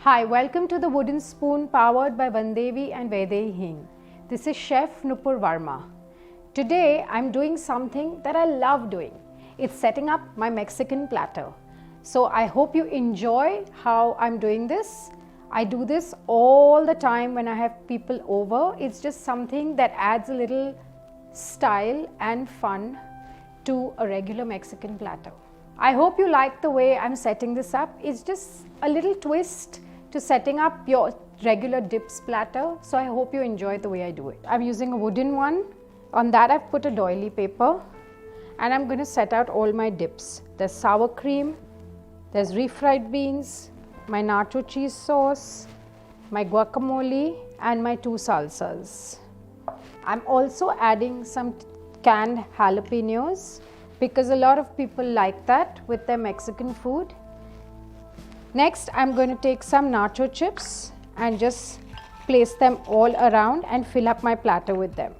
Hi, welcome to the Wooden Spoon powered by Vandevi and Vaidehi Hing. This is Chef Nupur Varma. Today I'm doing something that I love doing. It's setting up my Mexican platter. So I hope you enjoy how I'm doing this. I do this all the time when I have people over. It's just something that adds a little style and fun to a regular Mexican platter. I hope you like the way I'm setting this up. It's just a little twist to setting up your regular dips platter. So I hope you enjoy the way I do it. I'm using a wooden one. On that I've put a doily paper and I'm going to set out all my dips. There's sour cream, there's refried beans, my nacho cheese sauce, my guacamole and my 2 salsas. I'm also adding some canned jalapenos because a lot of people like that with their Mexican food. Next, I'm going to take some nacho chips and just place them all around and fill up my platter with them.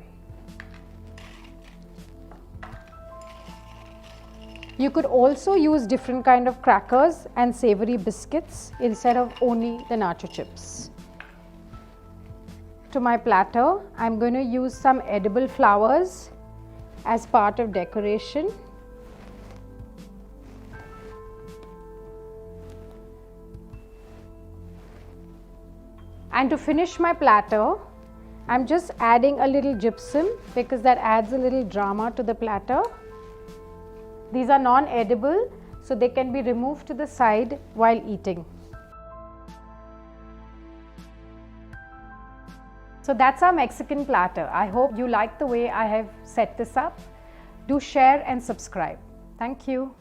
You could also use different kind of crackers and savory biscuits instead of only the nacho chips. To my platter, I'm going to use some edible flowers as part of decoration. And to finish my platter, I'm just adding a little gypsum because that adds a little drama to the platter. These are non-edible, so they can be removed to the side while eating. So that's our Mexican platter. I hope you like the way I have set this up. Do share and subscribe. Thank you.